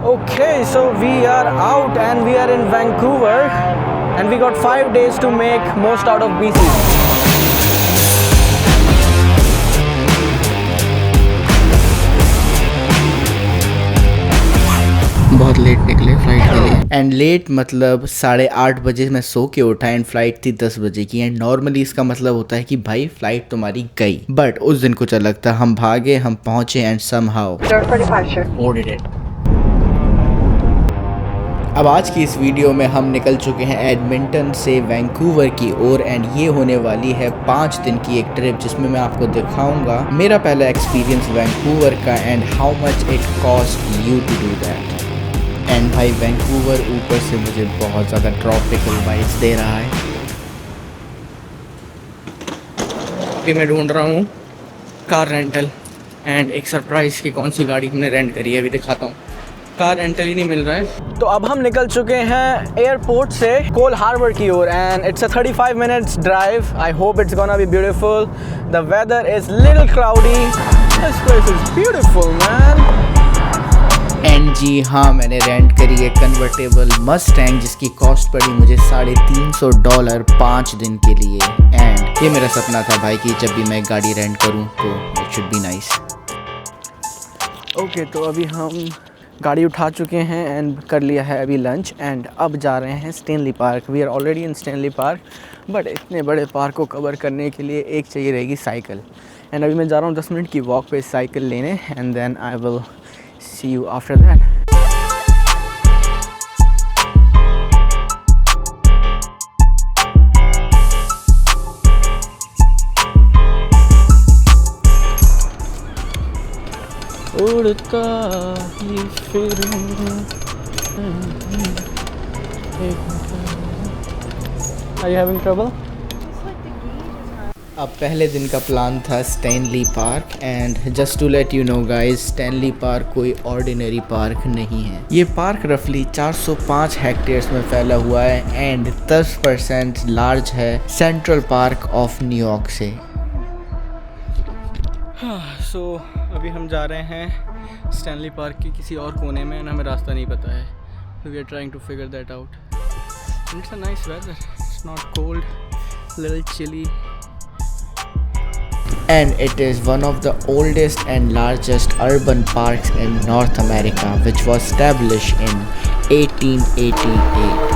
Okay, so we are out and we are in Vancouver and we got 5 days to make most out of BC. बहुत late निकले flight के लिए and let मतलब 8:30 बजे मैं सो के उठा एंड फ्लाइट थी 10 बजे की एंड नॉर्मली इसका मतलब होता है कि भाई फ्लाइट तुम्हारी गई, बट उस दिन कुछ अलग था। हम भागे, हम पहुंचे एंड समहाउ ordered it। अब आज की इस वीडियो में हम निकल चुके हैं एडमिंटन से वैंकूवर की ओर एंड ये होने वाली है 5 दिन की एक ट्रिप जिसमें मैं आपको दिखाऊंगा मेरा पहला एक्सपीरियंस वैंकूवर का and how much it cost you to do that. And भाई वैंकूवर ऊपर से मुझे बहुत ज़्यादा ट्रॉपिकल वाइब्स दे रहा है। अभी मैं ढूंढ रहा हूँ कार रेंटल एंड एक सरप्राइज़ की कौन सी गाड़ी हमने रेंट करी है, अभी दिखाता हूँ। कार रेंटल ही नहीं मिल रहा है। तो अब हम निकल चुके हैं एयरपोर्ट से कोल हार्बर की ओर and it's a 35 minutes drive. I hope it's gonna be beautiful. The weather is little cloudy. This place is beautiful man. And जी हाँ, मैंने रेंट करी है कन्वर्टेबल मस्टैंग जिसकी कॉस्ट पड़ी मुझे $350 5 दिन के लिए। एंड ये मेरा सपना था भाई कि जब भी मैं गाड़ी रेंट करूँ तो it should be nice. Okay, तो अभी हम गाड़ी उठा चुके हैं एंड कर लिया है अभी लंच एंड अब जा रहे हैं Stanley park. We are already in Stanley park, but इतने बड़े पार्क को कवर करने के लिए एक चाहिए रहेगी साइकिल। एंड अभी मैं जा रहा हूँ 10 मिनट की वॉक पे साइकिल लेने and then I will see you after that. उड़ता ही Are you having trouble? अब पहले दिन का प्लान था Stanley park and just to let you know guys, Stanley park कोई ऑर्डिनरी पार्क नहीं है। ये पार्क रफली 405 हेक्टेयर्स में फैला हुआ है एंड 10% लार्ज है सेंट्रल पार्क ऑफ न्यूयॉर्क से। सो अभी हम जा रहे हैं स्टैनली पार्क के किसी और कोने में एंड हमें रास्ता नहीं पता है। We are trying to figure that out. It's a nice weather, it's not cold, little chilly. And it is one of the oldest and largest urban parks in North America, which was established in 1888.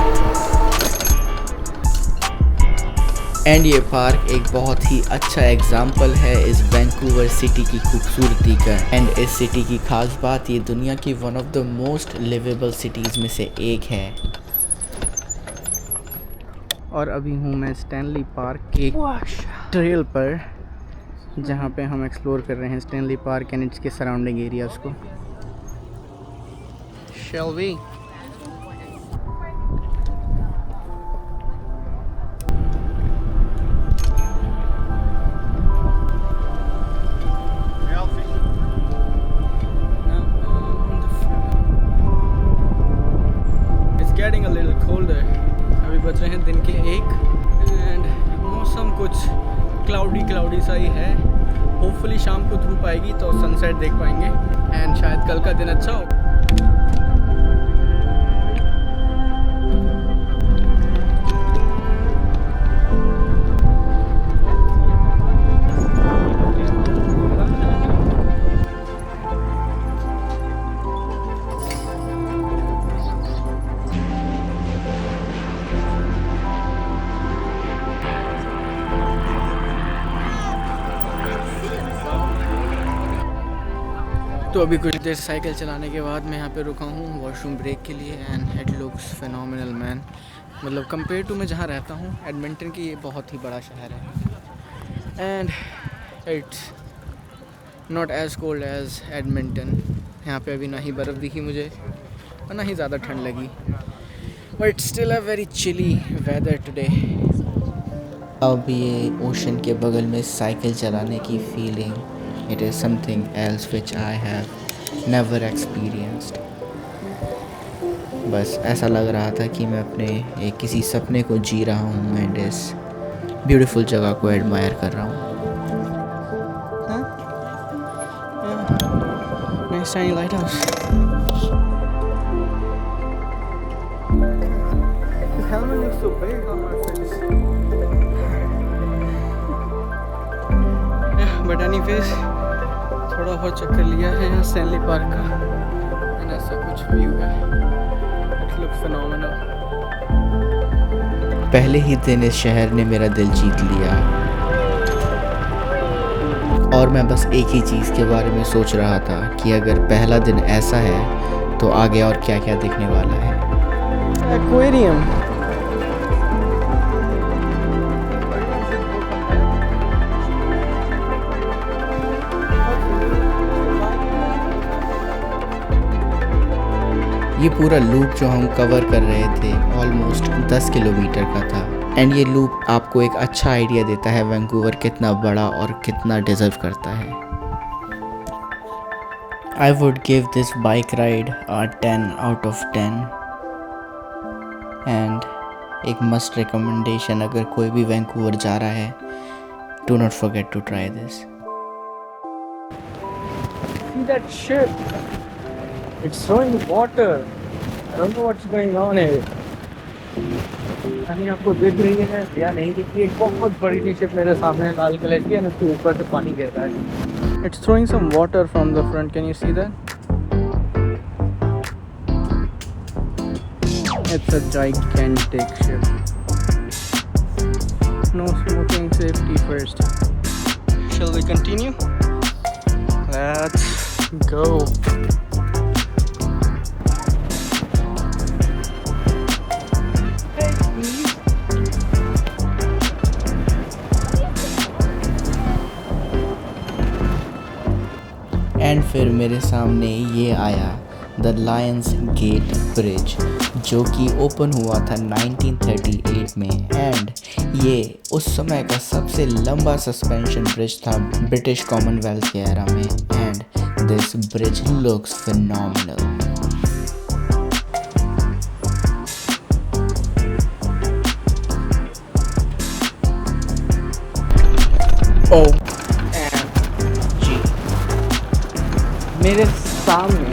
And ये park एक बहुत ही अच्छा example है इस Vancouver city की खूबसूरती का। And इस सिटी की खास बात, ये दुनिया की one of the most liveable cities में से एक है। और अभी हूँ मैं स्टैनली पार्क के ट्रेल पर जहाँ पे हम एक्सप्लोर कर रहे हैं स्टैनली पार्क एंड इसके सराउंडिंग एरियाज़ को। Shall we? It's getting a little colder. अभी बज रहे हैं दिन के 1 एंड मौसम कुछ क्लाउडी सा ही है। होपफुली शाम को धूप आएगी तो सनसेट देख पाएंगे एंड शायद कल का दिन अच्छा हो। तो अभी कुछ देर साइकिल चलाने के बाद मैं यहाँ पे रुका हूँ वॉशरूम ब्रेक के लिए and it looks phenomenal man. मतलब कंपेयर टू मैं जहाँ रहता हूँ एडमिंटन की, ये बहुत ही बड़ा शहर है and it's not as cold as Edmonton. यहाँ पे अभी ना ही बर्फ़ दिखी मुझे और ना ही ज़्यादा ठंड लगी, but still a very chilly weather today. अब ये ओशन के बगल में साइकिल चलाने की feeling, it is something else which I have never experienced। बस ऐसा लग रहा था कि मैं अपने एक किसी सपने को जी रहा हूँ एंड इस ब्यूटीफुल जगह को एडमायर कर रहा हूँ। Nice tiny lighthouse. big on my face. But anyways, थोड़ा बहुत चक्कर लिया है यहाँ स्टैनली पार्क का, एंड ऐसा कुछ व्यू है. It looks phenomenal. पहले ही दिन इस शहर ने मेरा दिल जीत लिया और मैं बस एक ही चीज़ के बारे में सोच रहा था कि अगर पहला दिन ऐसा है तो आगे और क्या क्या दिखने वाला है. एक्वेरियम. ये पूरा लूप जो हम कवर कर रहे थे ऑलमोस्ट 10 किलोमीटर का था, एंड ये लूप आपको एक अच्छा आइडिया देता है वैंकूवर कितना बड़ा और कितना डिज़र्व करता है. I would give this bike ride 10 out of 10 and एक मस्ट रिकमेंडेशन अगर कोई भी वैंकूवर जा रहा है, do not forget to try this. See that ship? It's throwing water. I don't know what's going on here. अभी आपको दिख रही है या नहीं दिख रही है? बहुत बड़ी सी शिप मेरे सामने लाल कलर की है, उसके ऊपर से पानी गिर रहा है. It's throwing some water from the front. Can you see that? It's a gigantic ship. No smoking, safety first. Shall we continue? Let's go. And फिर मेरे सामने ये आया द लायंस गेट ब्रिज, जो कि ओपन हुआ था 1938 में, एंड ये उस समय का सबसे लंबा सस्पेंशन ब्रिज था ब्रिटिश कॉमनवेल्थ के एरा में, and this bridge looks phenomenal. मेरे सामने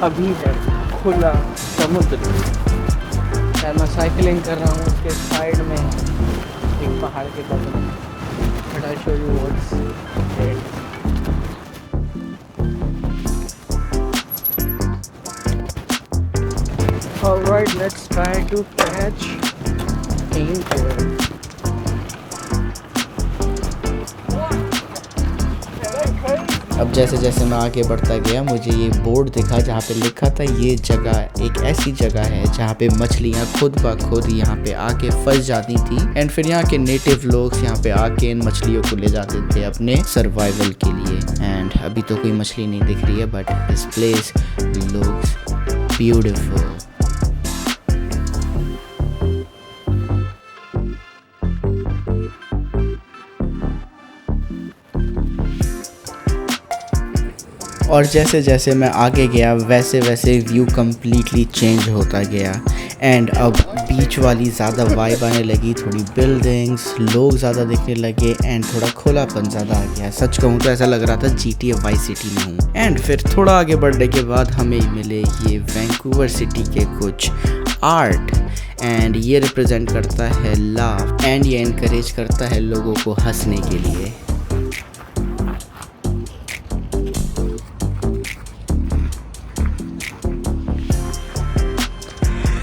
अभी है खुला समुद्र, मैं साइकिलिंग कर रहा हूँ उसके साइड में एक पहाड़ के बगल में. But I show you what's there. Alright, let's try to catch angel. अब जैसे जैसे मैं आगे बढ़ता गया मुझे ये बोर्ड दिखा जहाँ पे लिखा था ये जगह एक ऐसी जगह है जहाँ पे मछलियाँ खुद ब खुद यहाँ पे आके फंस जाती थी, एंड फिर यहाँ के नेटिव लोग यहाँ पे आके इन मछलियों को ले जाते थे अपने सर्वाइवल के लिए. एंड अभी तो कोई मछली नहीं दिख रही है, but this place looks beautiful. और जैसे जैसे मैं आगे गया वैसे वैसे व्यू कम्प्लीटली चेंज होता गया, एंड अब बीच वाली ज़्यादा वाइब आने लगी, थोड़ी बिल्डिंग्स, लोग ज़्यादा दिखने लगे, एंड थोड़ा खुलापन ज़्यादा आ गया. सच कहूँ तो ऐसा लग रहा था GTA वाइस सिटी में हूँ. एंड फिर थोड़ा आगे बढ़ने के बाद हमें मिले ये वैंकूवर सिटी के कुछ आर्ट, एंड ये रिप्रेजेंट करता है लव, एंड ये इनकरेज करता है लोगों को हंसने के लिए.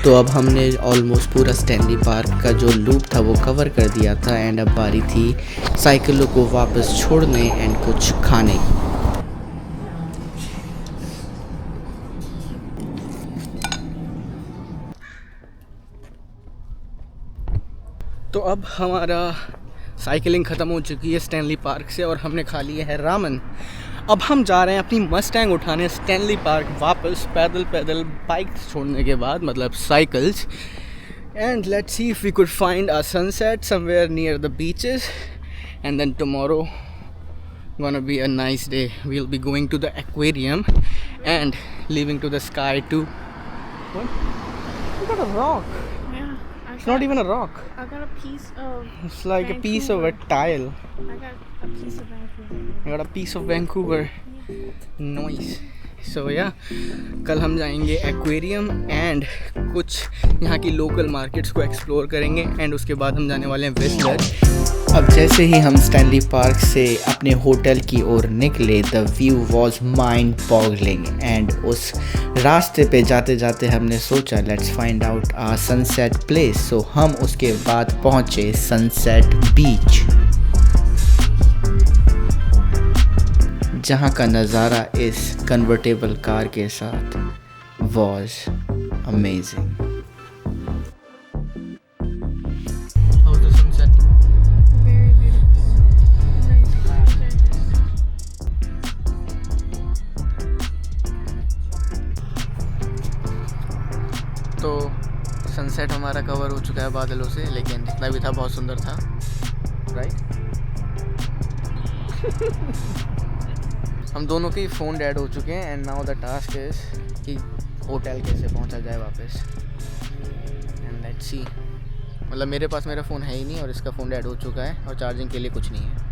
तो अब हमने ऑलमोस्ट पूरा स्टैनली पार्क का जो लूप था वो कवर कर दिया था, एंड अब बारी थी साइकिलों को वापस छोड़ने एंड कुछ खाने की. तो अब हमारा साइकिलिंग ख़त्म हो चुकी है स्टैनली पार्क से, और हमने खा लिया है रामन. अब हम जा रहे हैं अपनी मस्टैंग उठाने स्टैनली पार्क वापस, पैदल बाइक छोड़ने के बाद, मतलब cycles. And let's see if we could find a sunset somewhere near the beaches, and then tomorrow gonna be a nice day. We'll be going to the aquarium and leaving to the sky too. What? You got a rock. Yeah. It's not even a rock. I got a piece of. It's like a piece of a tile. I got a piece of Vancouver. I got a piece of Vancouver. Nice. सो या कल हम जाएंगे aquarium and कुछ यहाँ की local markets को explore करेंगे and उसके बाद हम जाने वाले हैं विस्लर। अब जैसे ही हम स्टैनली पार्क से अपने होटल की ओर निकले, the view was mind boggling and उस रास्ते पे जाते जाते हमने सोचा let's find out a sunset place. So हम उसके बाद पहुँचे सनसेट बीच, जहाँ का नज़ारा इस कन्वर्टेबल कार के साथ was amazing. very beautiful. Nice clouds. तो सनसेट हमारा कवर हो चुका है बादलों से, लेकिन जितना भी था बहुत सुंदर था, राइट। हम दोनों के फ़ोन डेड हो चुके हैं and now the task is कि होटल कैसे पहुंचा जाए वापस। एंड लेट्स सी, मतलब मेरे पास मेरा फ़ोन है ही नहीं और इसका फ़ोन डेड हो चुका है और चार्जिंग के लिए कुछ नहीं है।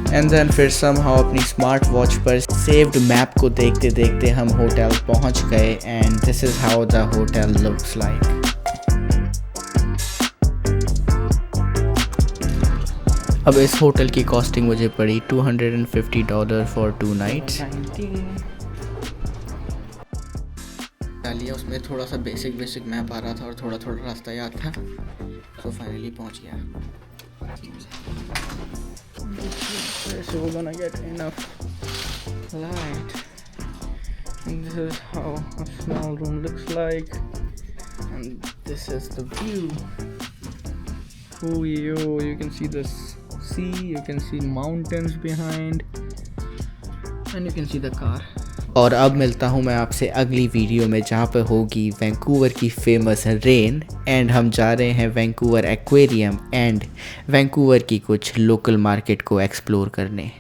एंड देन फिर somehow अपनी स्मार्ट वॉच पर सेव्ड मैप को देखते देखते हम होटल पहुंच गए and this is how the hotel looks like. अब इस होटल की कॉस्टिंग मुझे पड़ी $250 फॉर 2 नाइट्स। डालिया उसमें थोड़ा सा बेसिक मैप आ रहा था और थोड़ा थोड़ा रास्ता याद था, तो फाइनली पहुंच गया। So we're gonna get enough light, and this is how a small room looks like, and this is the view. Oh yo, you can see the sea, you can see mountains behind, and you can see the car. और अब मिलता हूँ मैं आपसे अगली video में, जहाँ पर होगी वैंकूवर की फेमस रेन एंड हम जा रहे हैं वैंकूवर एक्वेरियम एंड वैंकूवर की कुछ लोकल मार्केट को एक्सप्लोर करने।